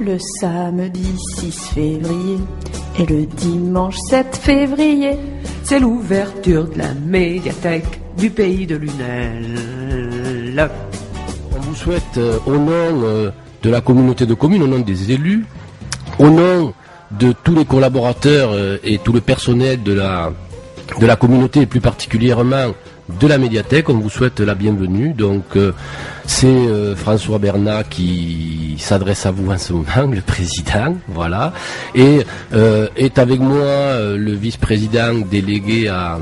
le samedi 6 février et le dimanche 7 février. C'est l'ouverture de la médiathèque du pays de Lunel. On vous souhaite, au nom de la communauté de communes, au nom des élus, au nom de tous les collaborateurs et tout le personnel de la communauté, et plus particulièrement de la médiathèque, on vous souhaite la bienvenue. Donc c'est François Bernat qui s'adresse à vous en ce moment, le président, voilà, et est avec moi le vice-président délégué à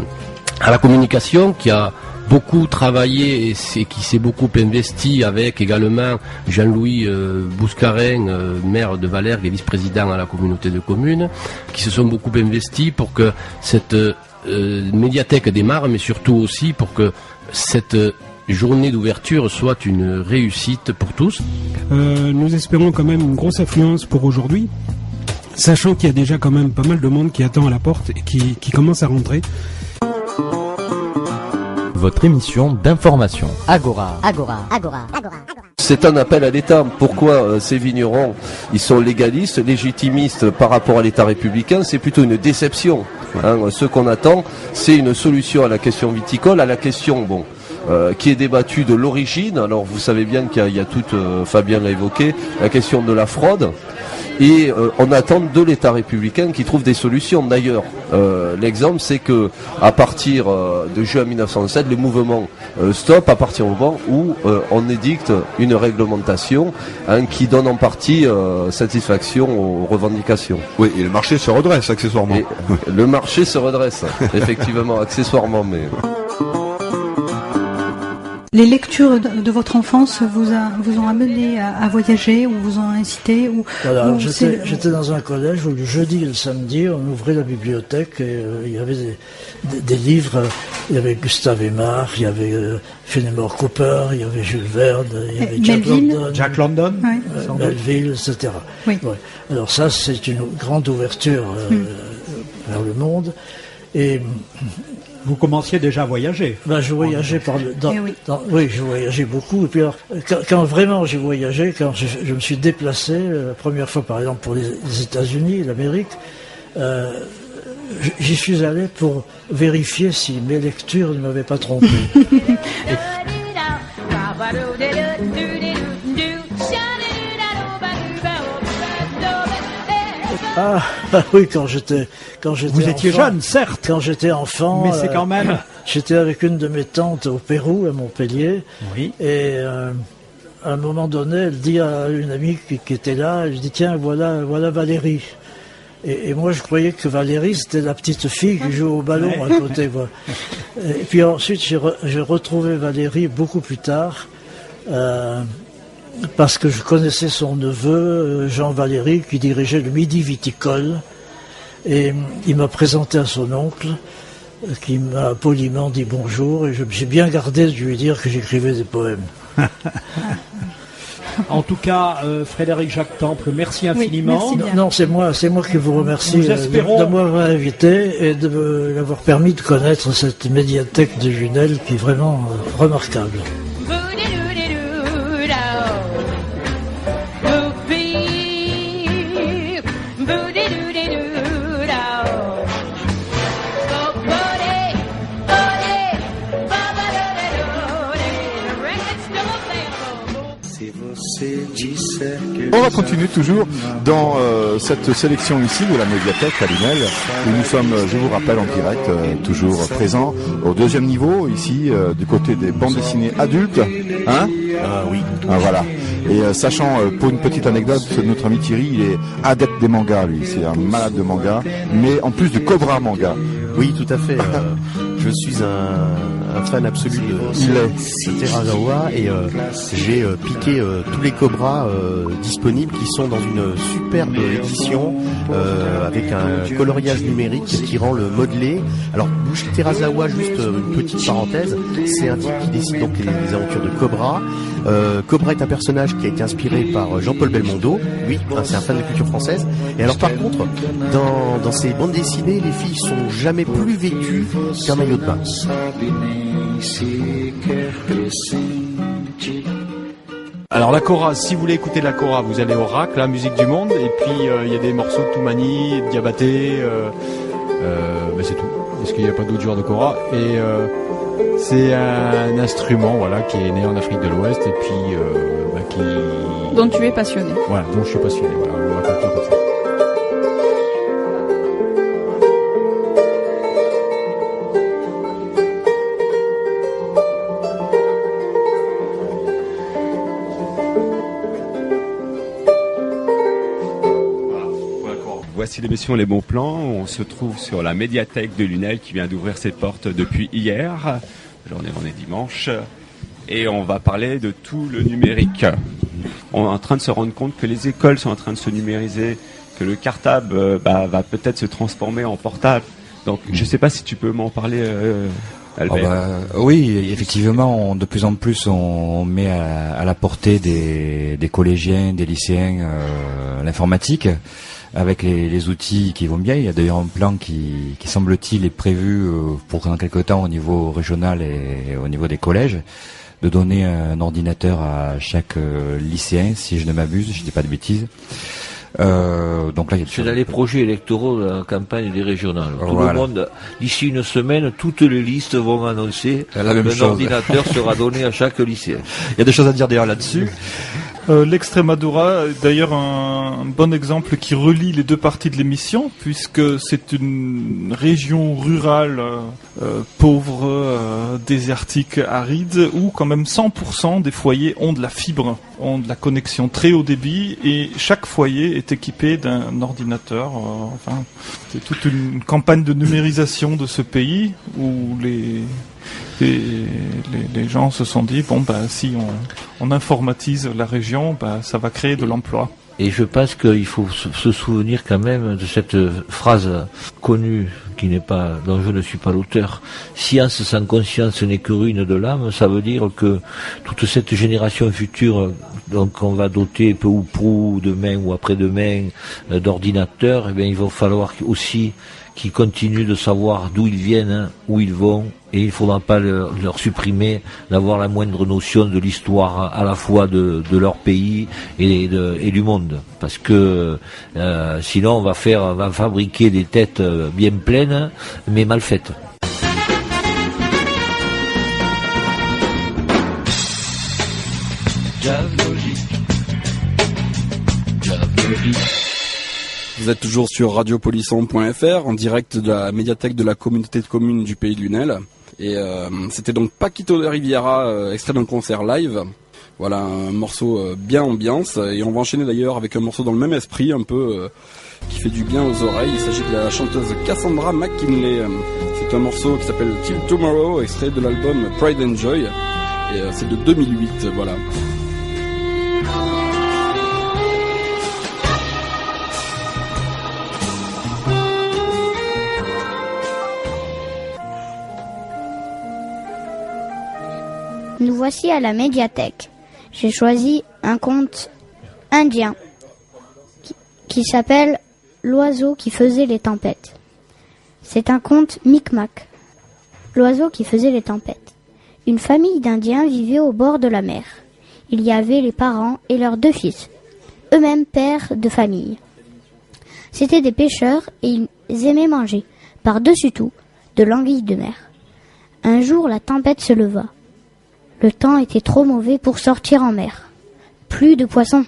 la communication, qui a beaucoup travaillé et qui s'est beaucoup investi, avec également Jean-Louis Bouscarin, maire de Vallergues et vice-président à la communauté de communes, qui se sont beaucoup investis pour que cette médiathèque démarre, mais surtout aussi pour que cette journée d'ouverture soit une réussite pour tous. Nous espérons quand même une grosse affluence pour aujourd'hui, sachant qu'il y a déjà quand même pas mal de monde qui attend à la porte et qui commence à rentrer. Votre émission d'information. Agora. C'est un appel à l'État. Pourquoi ces vignerons, ils sont légalistes, légitimistes par rapport à l'État républicain? C'est plutôt une déception. Ce qu'on attend, c'est une solution à la question viticole, à la question qui est débattue de l'origine. Alors vous savez bien qu'il y a toute, Fabien l'a évoqué, la question de la fraude. Et on attend de l'État républicain qui trouve des solutions. D'ailleurs, l'exemple, c'est que à partir de juin 1907, le mouvement stop à partir du moment où on édicte une réglementation qui donne en partie satisfaction aux revendications. Oui, et le marché se redresse accessoirement. Et le marché se redresse, effectivement, accessoirement, mais... Les lectures de votre enfance vous ont amené à voyager ou vous ont incité Voilà, j'étais dans un collège où le jeudi et le samedi, on ouvrait la bibliothèque et il y avait des livres. Il y avait Gustave Aimard, il y avait Fenimore Cooper, il y avait Jules Verne, il y avait Jack London, Melville, etc. Oui. Ouais. Alors ça, c'est une grande ouverture vers le monde. Et vous commenciez déjà à voyager. Je voyageais je voyageais beaucoup. Et puis alors, quand vraiment j'ai voyagé, quand je me suis déplacé, la première fois par exemple pour les États-Unis, l'Amérique, j'y suis allé pour vérifier si mes lectures ne m'avaient pas trompé. Oui, quand j'étais Vous étiez enfant, jeune, certes. Quand j'étais enfant, mais c'est quand même. J'étais avec une de mes tantes au Pérou, à Montpellier. Oui. Et à un moment donné, elle dit à une amie qui était là, elle dit tiens, voilà Valérie. Et moi, je croyais que Valérie, c'était la petite fille qui joue au ballon à côté. Voilà. Et puis ensuite, j'ai retrouvé Valérie beaucoup plus tard. Parce que je connaissais son neveu, Jean Valéry, qui dirigeait le Midi Viticole. Et il m'a présenté à son oncle, qui m'a poliment dit bonjour. Et j'ai bien gardé de lui dire que j'écrivais des poèmes. En tout cas, Frédéric Jacques Temple, merci infiniment. Oui, merci Non, c'est moi qui vous remercie de m'avoir invité et de l'avoir permis de connaître cette médiathèque de Lunel qui est vraiment remarquable. On va continuer toujours dans cette sélection ici de la médiathèque à Lunel, où nous sommes, je vous rappelle, en direct, toujours présents au deuxième niveau, ici, du côté des bandes dessinées adultes. Oui. Voilà. Et sachant, pour une petite anecdote, notre ami Thierry, il est adepte des mangas, lui. C'est un malade de manga, mais en plus de Cobra manga. Oui, tout à fait. Je suis un fan absolu de Terazawa et j'ai piqué tous les Cobras disponibles qui sont dans une superbe édition avec un coloriage numérique qui rend le modelé. Alors, Terazawa, juste une petite parenthèse, c'est un type qui dessine donc les aventures de Cobra. Cobra est un personnage qui a été inspiré par Jean-Paul Belmondo. Oui, c'est un fan de culture française. Et alors par contre, dans ces bandes dessinées, les filles sont jamais plus vêtues qu'un maillot de bain. Alors la Cora, si vous voulez écouter la Cora, vous allez au RAC, la musique du monde, et puis il y a des morceaux de Toumani, de Diabaté, mais c'est tout, parce qu'il n'y a pas d'autres genres de Cora, et c'est un instrument voilà, qui est né en Afrique de l'Ouest, et puis qui... Dont tu es passionné. Voilà, dont je suis passionné, voilà, on va conclure comme ça. Voici l'émission Les Bons Plans. On se trouve sur la médiathèque de Lunel qui vient d'ouvrir ses portes depuis hier. Aujourd'hui, on est dimanche. Et on va parler de tout le numérique. On est en train de se rendre compte que les écoles sont en train de se numériser, que le cartable va peut-être se transformer en portable. Donc, je ne sais pas si tu peux m'en parler, Albert. Oui, effectivement, de plus en plus, on met à la portée des collégiens, des lycéens, l'informatique. Avec les outils qui vont bien. Il y a d'ailleurs un plan qui semble-t-il est prévu pour dans quelques temps au niveau régional et au niveau des collèges, de donner un ordinateur à chaque lycéen, si je ne m'abuse, je dis pas de bêtises. Donc là, c'est dans les projets électoraux de la campagne des régionales. Tout voilà. le monde, d'ici une semaine, toutes les listes vont annoncer qu'un ordinateur sera donné à chaque lycéen. Il y a des choses à dire d'ailleurs là-dessus. L'Extremadura est d'ailleurs un bon exemple qui relie les deux parties de l'émission, puisque c'est une région rurale pauvre, désertique, aride, où quand même 100% des foyers ont de la fibre, ont de la connexion très haut débit, et chaque foyer est équipé d'un ordinateur. Enfin, c'est toute une campagne de numérisation de ce pays où les gens se sont dit si on informatise la région, ça va créer de l'emploi. Et je pense qu'il faut se souvenir quand même de cette phrase connue dont je ne suis pas l'auteur. Science sans conscience n'est que ruine de l'âme. Ça veut dire que toute cette génération future, donc on va doter peu ou prou demain ou après-demain d'ordinateurs, eh bien il va falloir aussi qu'ils continuent de savoir d'où ils viennent, où ils vont, et il ne faudra pas leur supprimer d'avoir la moindre notion de l'histoire à la fois de leur pays et du monde, parce que sinon on va fabriquer des têtes bien pleines mais mal faites. Vous êtes toujours sur radiopolisson.fr en direct de la médiathèque de la communauté de communes du pays de Lunel. Et c'était donc Paquito de Riviera, extrait d'un concert live. Voilà, un morceau bien ambiance. Et on va enchaîner d'ailleurs avec un morceau dans le même esprit, un peu qui fait du bien aux oreilles. Il s'agit de la chanteuse Cassandra McKinley. C'est un morceau qui s'appelle Till Tomorrow, extrait de l'album Pride and Joy. Et c'est de 2008, voilà. Nous voici à la médiathèque. J'ai choisi un conte indien qui s'appelle L'oiseau qui faisait les tempêtes. C'est un conte micmac. L'oiseau qui faisait les tempêtes. Une famille d'Indiens vivait au bord de la mer. Il y avait les parents et leurs 2 fils, eux-mêmes pères de famille. C'étaient des pêcheurs et ils aimaient manger, par-dessus tout, de l'anguille de mer. Un jour, la tempête se leva. Le temps était trop mauvais pour sortir en mer. Plus de poissons.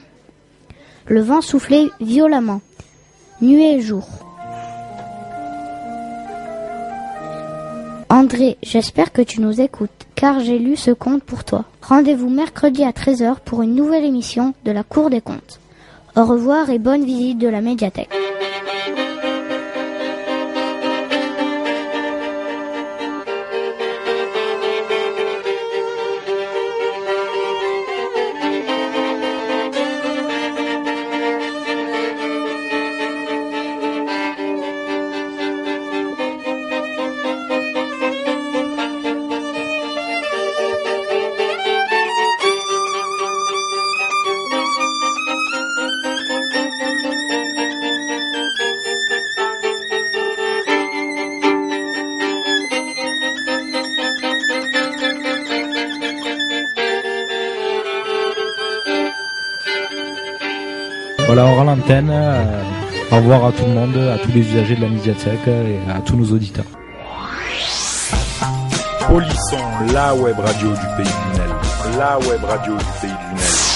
Le vent soufflait violemment, nuit et jour. André, j'espère que tu nous écoutes, car j'ai lu ce conte pour toi. Rendez-vous mercredi à 13h pour une nouvelle émission de la Cour des comptes. Au revoir et bonne visite de la médiathèque. Voilà, hors l'antenne. Au revoir à tout le monde, à tous les usagers de la médiathèque et à tous nos auditeurs. Polisson, la web radio du pays du Lunel. La web radio du pays du Lunel.